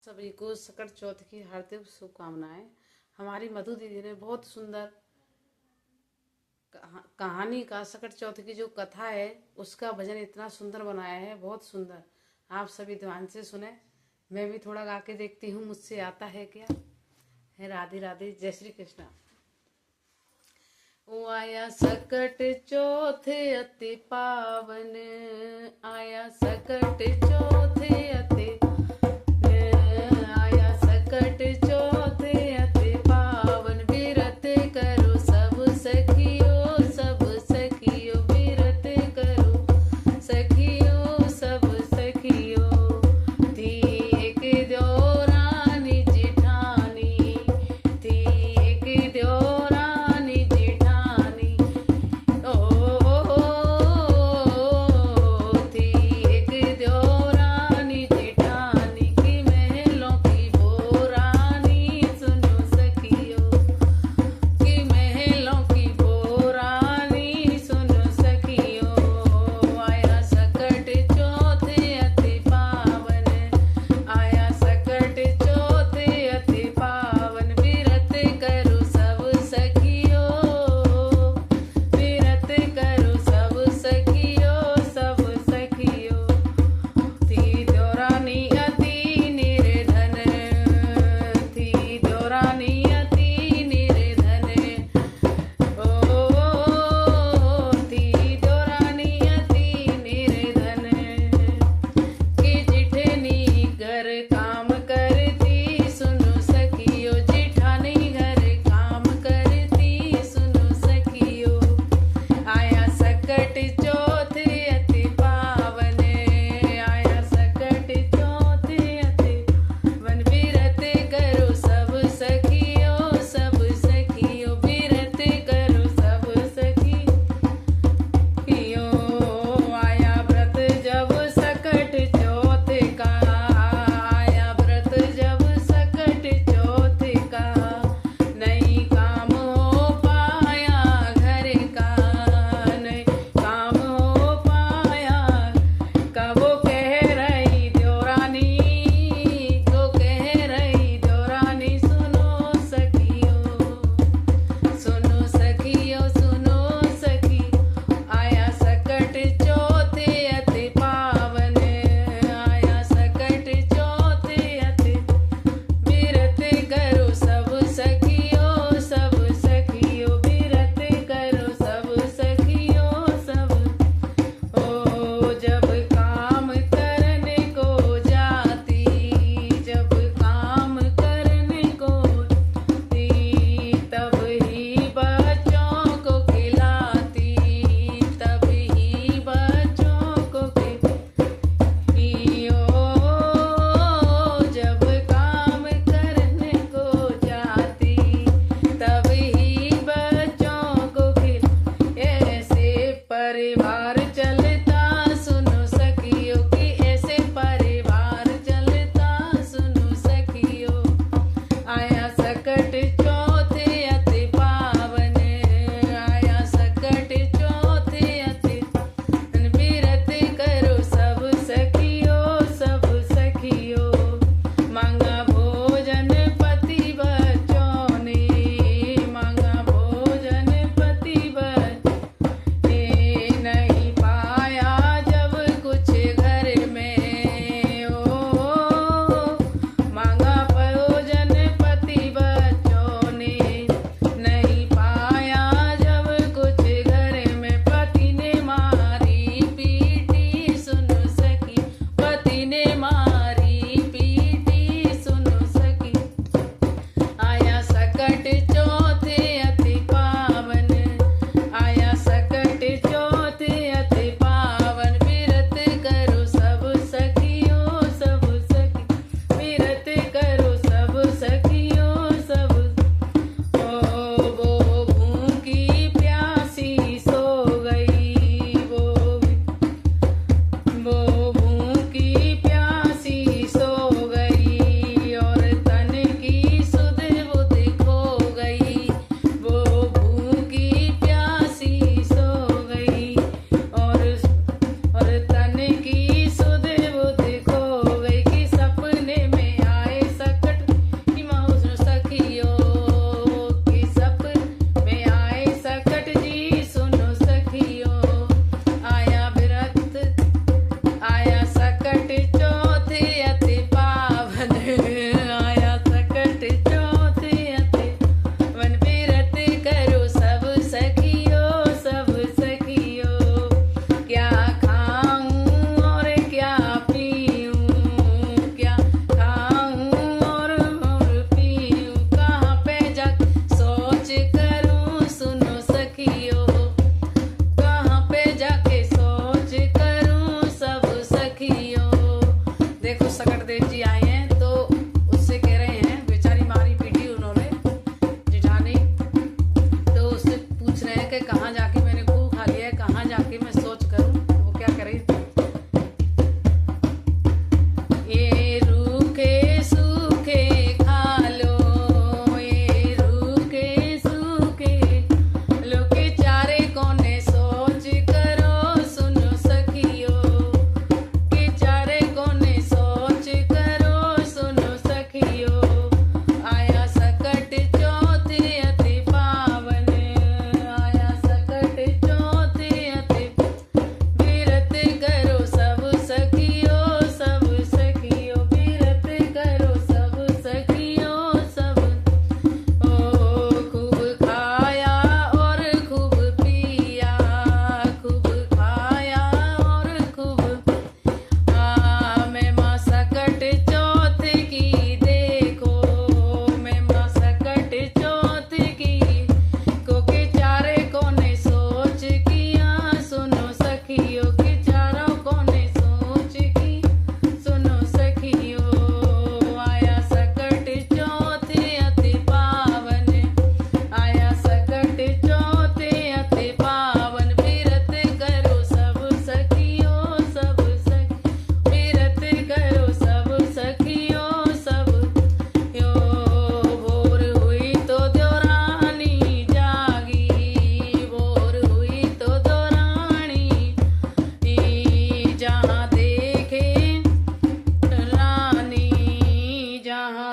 सभी को सकट चौथ की हार्दिक शुभकामनाएं। हमारी मधु दीदी ने बहुत सुंदर कहानी का सकट चौथ की जो कथा है उसका भजन इतना सुंदर बनाया है, बहुत सुंदर। आप सभी ध्यान से सुने। मैं भी थोड़ा गा के देखती हूँ, मुझसे आता है क्या। है राधे राधे, जय श्री कृष्ण। ओ आया सकट चौथ अति पावन, आया सकट चौथ अति सकट चौथ अति पावन। विरत करो सब सखियो, सब सखियो विरत करो सखियो, सब सखियो। थी एक देवरानी जिठानी, थी एक देवरानी जिठानी। ओ थी एक देवरानी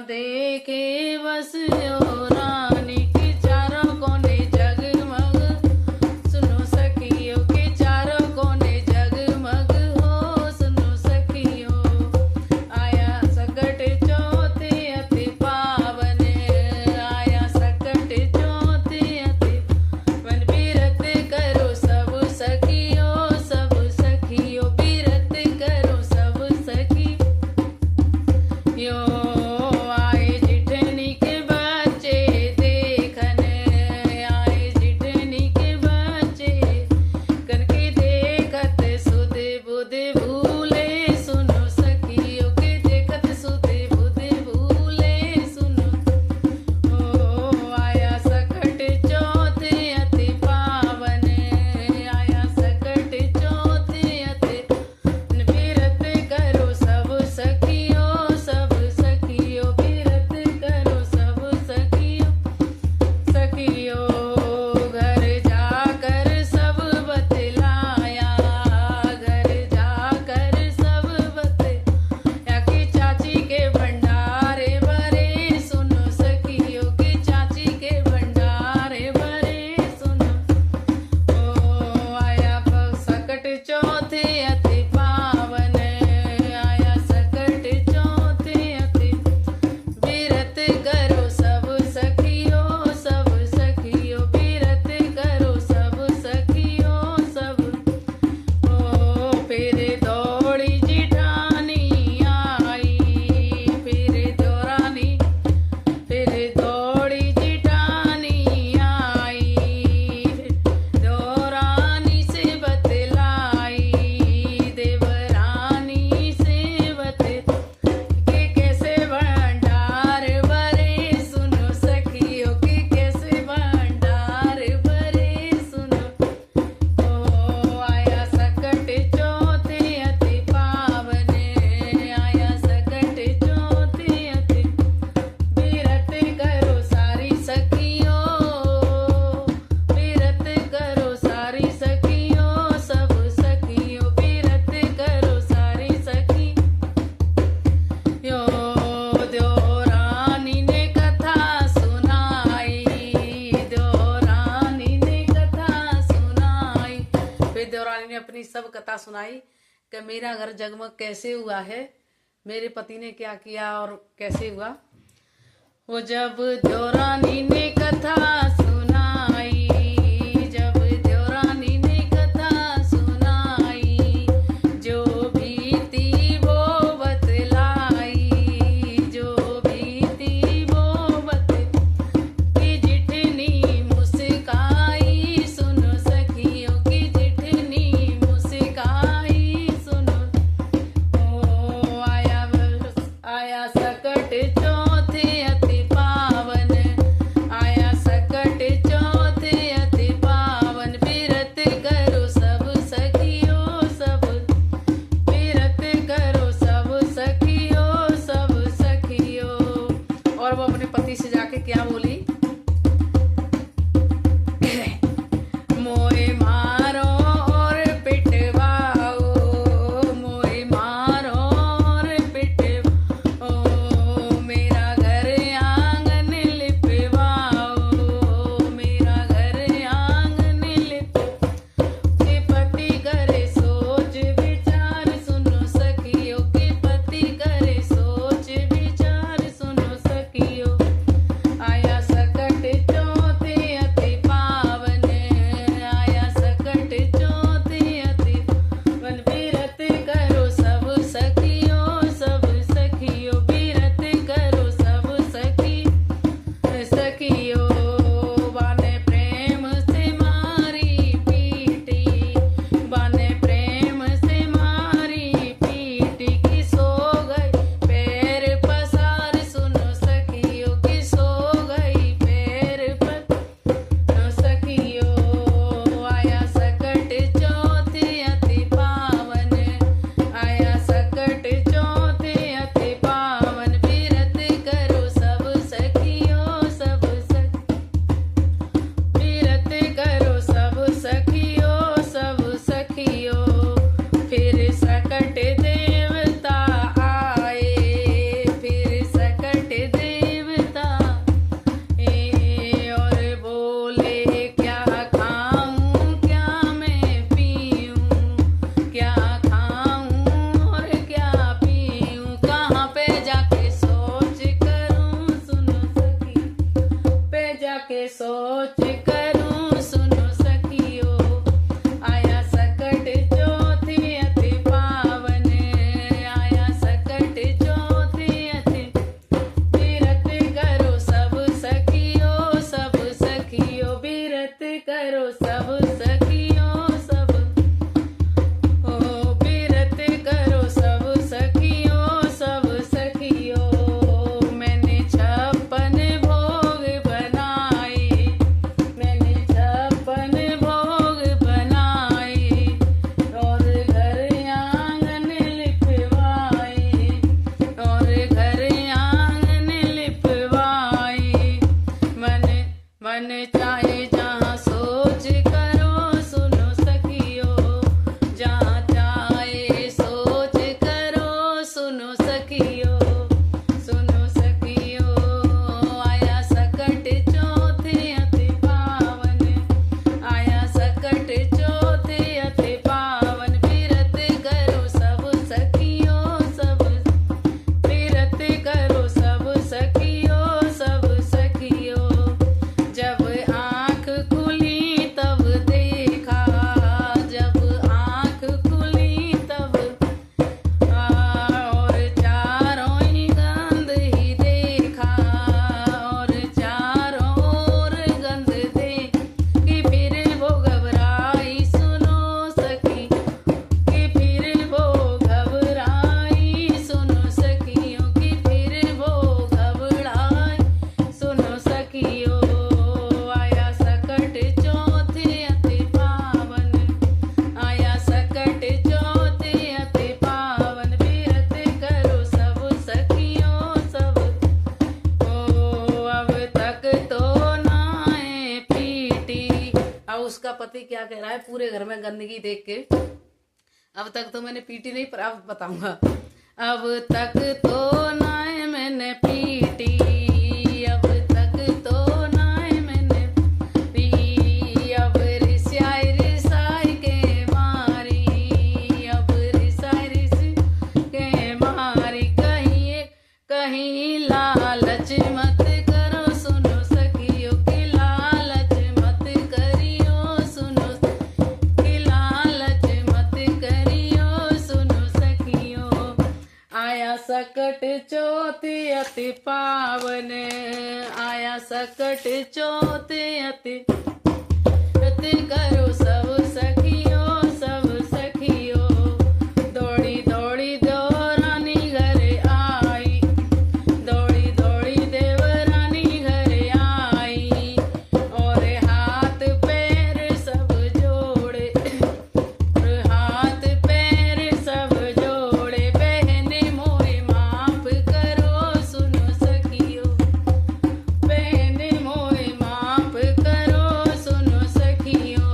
देखे बस ओ रानी की चारों कोने जगमग, सुनो सखियों के चारों कोने जगमग हो, सुनो सखियों। आया सकट चौथे अति पावन, आया सकट चौथे अति वन, बिरत करो सब सखियों, सब सखियों बिरत करो सब सखी यो। आए जिठनी के बच्चे देखने, आए जिठनी के बच्चे कनके देखत सुध बुध भूले, सुनो सखियों के देखत सुध बुध भूले, सुनो। ओ आया सकट चौथे अति पावन, आया सकट चौथे अति बिरत करो सब सखियों, सब सखियों बिरत करो सब सखियों, सखियों। घर जाकर सब बतलाया, घर जाकर सब बतलाया कि चाची के भंडारे भरे, सुनो सखियों की चाची के भंडारे भरे, सुनो। ओ आया सकट चौथे अति पावन, आया सकट चौथे अति बिरत करो सब सखियों, सब सखियों बिरत करो सब सखियों, सब। ओ फिर दौड़ी जिठानी आई, फिर दौरानी, फिर दौड़ी जिठानी आई, दौरानी से बतलाई, देवरानी से बतलाई के कैसे भंडार भरे, सुनो सखियों के कैसे भंडार भरे, सुनो। ओ आया सकट चौथे अति पावन, आया सकट चौथे अति बिरत करो सारी सखियों, बिरत करो सारी सखियों, सब सखियों बिरत करो सारी सखी यो। देवरानी ने कथा सुनाई, देवरानी ने कथा सुनाई, फिर देवरानी ने अपनी सब कथा सुनाई कि मेरा घर जगमग कैसे हुआ है, मेरे पति ने क्या किया और कैसे हुआ। वो जब देवरानी ने कथा सुनाई, जब देवरानी ने कथा सुनाई, जो भी थी वो बतलाई, जो भी थी वो बतलाई, जिठनी मुस्काई, सुनो सखियों की जिठनी मुस्काई, सुनो। ओ आया सकट चौथे अति पावन, आया सकट चौथे अति पावन, बिरत करो सब सखियों, सब बिरत करो सब सखियों, सब सखियों। और वो अपने पति से जाके क्या बोली, मोए मारो और पिटवाओ, मोए मारो और पिटवाओ, मेरा घर आंगन लिपवाओ, मेरा घर आंगन लिपवाओ, के पति करे सोच विचार, सुनो सखियों के पति करे सोच विचार, सुनो सखियों। आया सोच करूं सुनो सखियो, आया सकट चौथे अति पावन, आया सकट चौथे अति बिरत करो सब सखियो, सब सखियो बिरत करो सब सखियो, सब ओ बिरत करो सब सखियो, सब सखियो। मैंने 56 भोग बनाए, मैंने 56 भोग बनाए, और घर आंगन लिपवाए, और घर आंगन लिपवाए। मन चाहे जहाँ सोच करो सुनो सखियो, जहाँ चाहे सोच करो सुनो सखियो, सुनो सखियो। आया सकट चौथे अति पावन, आया सकट चौथे अति पावन, बिरत करो सब सखियो, सब बिरत करो सब सखियो, सब सखियो। जब आँख खुली तब देखा, जब आँख खुली तब और चारों ही गंध ही देखा, और चारों ओर गंध देख कि फिर वो घबराई सुनो सखी, कि फिर वो घबराई सुनो सखियों, कि फिर वो घबराई सुनो सखियों। आया सकट चौथे अति पावन, आया सकट चौथे अति पावन, बिरत करो सब सखियों, सब ओ अब तक तो नाए पीटी। अब उसका पति क्या कह रहा है, पूरे घर में गंदगी देख के, अब तक तो मैंने पीटी नहीं, पर अब बताऊंगा। अब तक तो नाए मैंने पीटी, अब तक तो नाए मैंने पी, अब रिसाई रिसाई के मारी, अब रिसाई रिसाई के मारी। कहीं लालच मत करो सुनो सखियो, कि लालच मत करियो सुनो, कि लालच मत करियो सुनो सखियो। आया सकट चौथे अति पावन, आया सकट चौथे अति करो सब सखियो, सब सखियो। दौड़ी दौड़ी देवरानी घर आई, दौड़ी दौड़ी देवरानी घर आई, और हाथ पैर सब जोड़े, हाथ पैर सब जोड़े। बहने मोरे माफ करो सुनो सखियो, बहने मोरे माफ करो सुनो सखियो।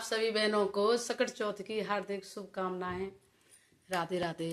सभी बहनों को सकट चौथ की हार्दिक शुभकामनाएं। राधे राधे।